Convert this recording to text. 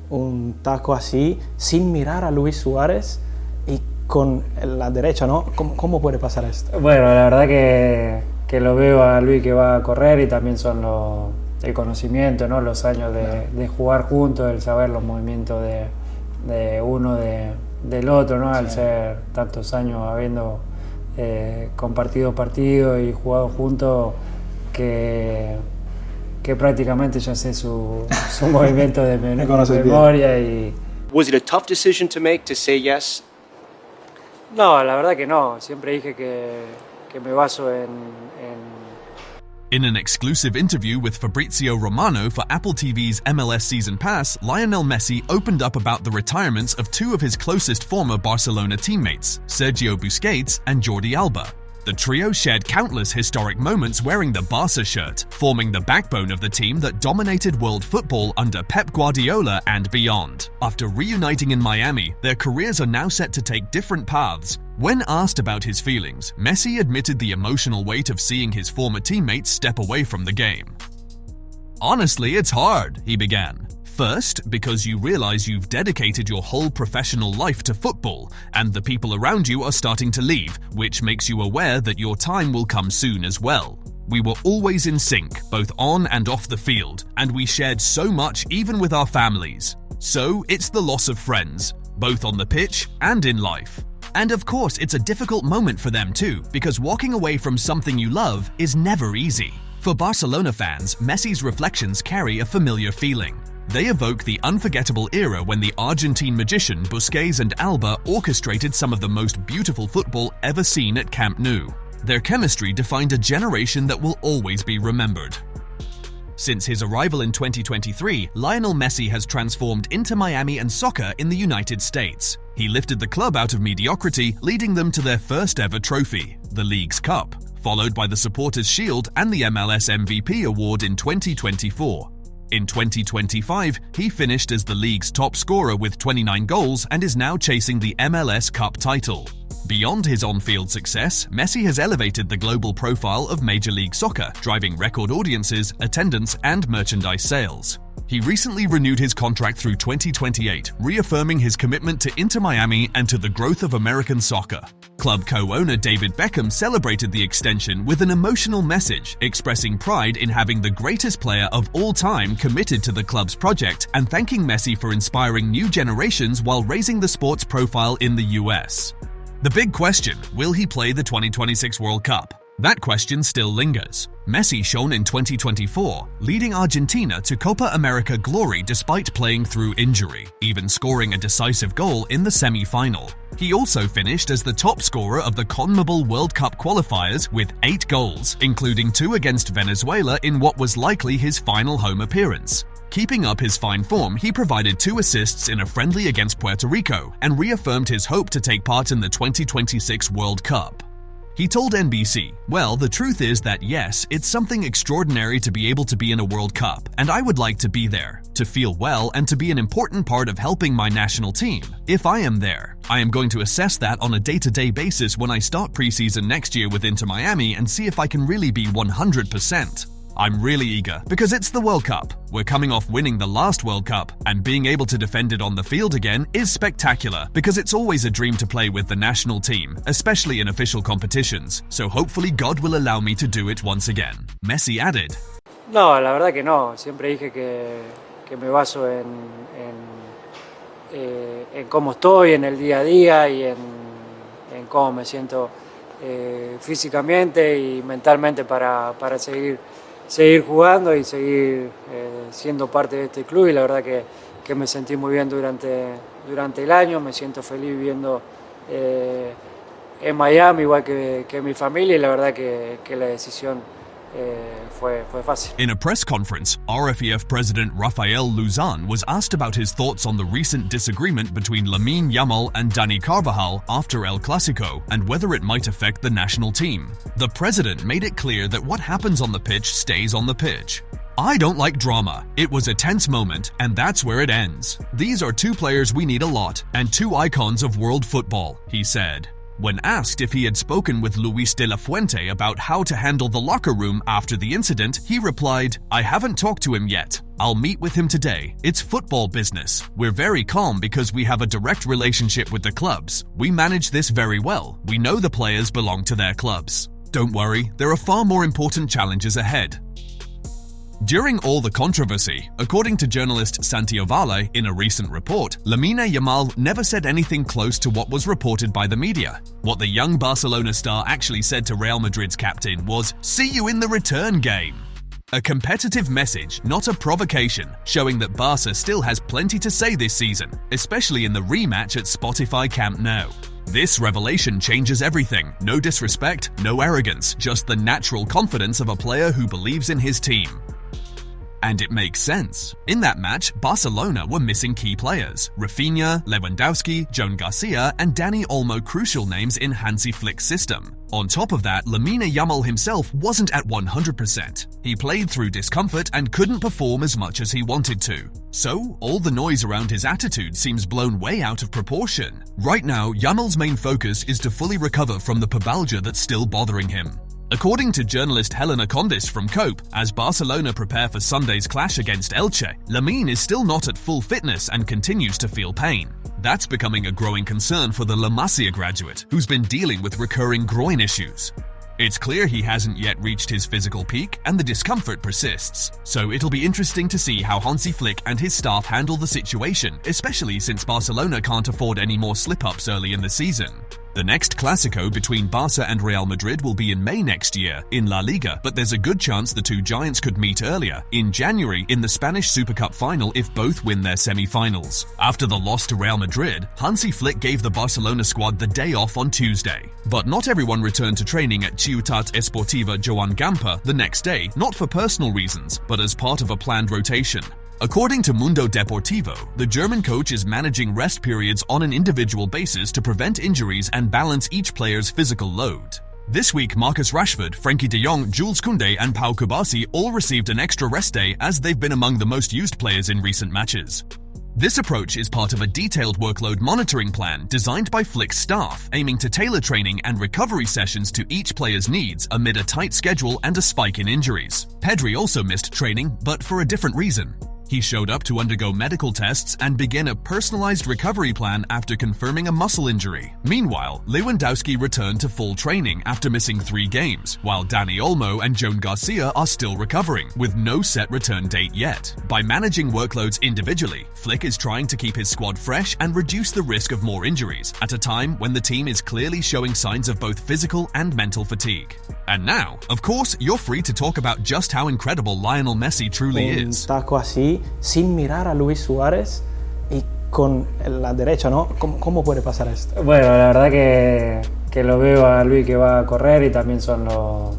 un taco así sin mirar a Luis Suárez y con la derecha, ¿no? ¿Cómo puede pasar esto? Bueno, la verdad que lo veo a Luis que va a correr y también son el conocimiento, ¿no? Los años de jugar juntos, el saber los movimientos de uno del otro, ¿no? Al ser tantos años habiendo compartido partidos y jugado juntos que prácticamente ya sé su movimiento de memoria. Y Was it a tough decision to make, to say yes? no, la verdad que no. Siempre dije que me baso en In an exclusive interview with Fabrizio Romano for Apple TV's MLS Season Pass, Lionel Messi opened up about the retirements of two of his closest former Barcelona teammates, Sergio Busquets and Jordi Alba. The trio shared countless historic moments wearing the Barca shirt, forming the backbone of the team that dominated world football under Pep Guardiola and beyond. After reuniting in Miami, their careers are now set to take different paths. When asked about his feelings, Messi admitted the emotional weight of seeing his former teammates step away from the game. "Honestly, it's hard," he began. First, because you realize you've dedicated your whole professional life to football, and the people around you are starting to leave, which makes you aware that your time will come soon as well. We were always in sync, both on and off the field, and we shared so much even with our families. So, it's the loss of friends, both on the pitch and in life. And of course, it's a difficult moment for them too, because walking away from something you love is never easy. For Barcelona fans, Messi's reflections carry a familiar feeling. They evoke the unforgettable era when the Argentine magician Busquets and Alba orchestrated some of the most beautiful football ever seen at Camp Nou. Their chemistry defined a generation that will always be remembered. Since his arrival in 2023, Lionel Messi has transformed Inter Miami and soccer in the United States. He lifted the club out of mediocrity, leading them to their first ever trophy, the League's Cup, followed by the Supporters' Shield and the MLS MVP award in 2024. In 2025, he finished as the league's top scorer with 29 goals and is now chasing the MLS Cup title. Beyond his on-field success, Messi has elevated the global profile of Major League Soccer, driving record audiences, attendance, and merchandise sales. He recently renewed his contract through 2028, reaffirming his commitment to Inter Miami and to the growth of American soccer. Club co-owner David Beckham celebrated the extension with an emotional message, expressing pride in having the greatest player of all time committed to the club's project and thanking Messi for inspiring new generations while raising the sport's profile in the US. The big question, will he play the 2026 World Cup? That question still lingers. Messi shone in 2024, leading Argentina to Copa America glory despite playing through injury, even scoring a decisive goal in the semi-final. He also finished as the top scorer of the CONMEBOL World Cup qualifiers with 8 goals, including 2 against Venezuela in what was likely his final home appearance. Keeping up his fine form, he provided 2 assists in a friendly against Puerto Rico and reaffirmed his hope to take part in the 2026 World Cup. He told NBC, "Well, the truth is that yes, it's something extraordinary to be able to be in a World Cup, and I would like to be there, to feel well and to be an important part of helping my national team. If I am there, I am going to assess that on a day-to-day basis when I start preseason next year with Inter Miami and see if I can really be 100%. I'm really eager, because it's the World Cup. We're coming off winning the last World Cup, and being able to defend it on the field again is spectacular, because it's always a dream to play with the national team, especially in official competitions, so hopefully God will allow me to do it once again." Messi added, No, la verdad que no. Siempre dije que me baso en cómo estoy, en el día a día y en cómo me siento físicamente y mentalmente para seguir jugando y seguir siendo parte de este club, y la verdad que me sentí muy bien durante el año. Me siento feliz viviendo en Miami igual que mi familia, y la verdad que la decisión fue fácil. In a press conference, RFEF President Rafael Luzan was asked about his thoughts on the recent disagreement between Lamine Yamal and Dani Carvajal after El Clasico and whether it might affect the national team. The president made it clear that what happens on the pitch stays on the pitch. "I don't like drama. It was a tense moment, and that's where it ends. These are 2 players we need a lot, and 2 icons of world football," he said. When asked if he had spoken with Luis de la Fuente about how to handle the locker room after the incident, he replied, "I haven't talked to him yet. I'll meet with him today. It's football business. We're very calm because we have a direct relationship with the clubs. We manage this very well. We know the players belong to their clubs. Don't worry, there are far more important challenges ahead." During all the controversy, according to journalist Santi Ovalle in a recent report, Lamine Yamal never said anything close to what was reported by the media. What the young Barcelona star actually said to Real Madrid's captain was, "See you in the return game." A competitive message, not a provocation, showing that Barca still has plenty to say this season, especially in the rematch at Spotify Camp Nou. This revelation changes everything. No disrespect, no arrogance, just the natural confidence of a player who believes in his team. And it makes sense. In that match, Barcelona were missing key players: Rafinha, Lewandowski, Joan Garcia, and Dani Olmo, crucial names in Hansi Flick's system. On top of that, Lamine Yamal himself wasn't at 100%. He played through discomfort and couldn't perform as much as he wanted to. So, all the noise around his attitude seems blown way out of proportion. Right now, Yamal's main focus is to fully recover from the pubalgia that's still bothering him. According to journalist Helena Condis from Cope, as Barcelona prepare for Sunday's clash against Elche, Lamine is still not at full fitness and continues to feel pain. That's becoming a growing concern for the La Masia graduate, who's been dealing with recurring groin issues. It's clear he hasn't yet reached his physical peak and the discomfort persists, so it'll be interesting to see how Hansi Flick and his staff handle the situation, especially since Barcelona can't afford any more slip-ups early in the season. The next Clásico between Barca and Real Madrid will be in May next year in La Liga, but there's a good chance the two giants could meet earlier, in January in the Spanish Super Cup final if both win their semi-finals. After the loss to Real Madrid, Hansi Flick gave the Barcelona squad the day off on Tuesday. But not everyone returned to training at Ciutat Esportiva Joan Gamper the next day, not for personal reasons, but as part of a planned rotation. According to Mundo Deportivo, the German coach is managing rest periods on an individual basis to prevent injuries and balance each player's physical load. This week, Marcus Rashford, Frenkie de Jong, Jules Koundé and Pau Kubasi all received an extra rest day as they've been among the most used players in recent matches. This approach is part of a detailed workload monitoring plan designed by Flick's staff, aiming to tailor training and recovery sessions to each player's needs amid a tight schedule and a spike in injuries. Pedri also missed training, but for a different reason. He showed up to undergo medical tests and begin a personalized recovery plan after confirming a muscle injury. Meanwhile, Lewandowski returned to full training after missing 3 games, while Dani Olmo and Joan Garcia are still recovering, with no set return date yet. By managing workloads individually, Flick is trying to keep his squad fresh and reduce the risk of more injuries, at a time when the team is clearly showing signs of both physical and mental fatigue. And now, of course, you're free to talk about just how incredible Lionel Messi truly is. Taco así, sin mirar a Luis Suárez y con la derecha, ¿no? ¿Cómo puede pasar esto? Bueno, la verdad que lo veo a Luis que va a correr y también son los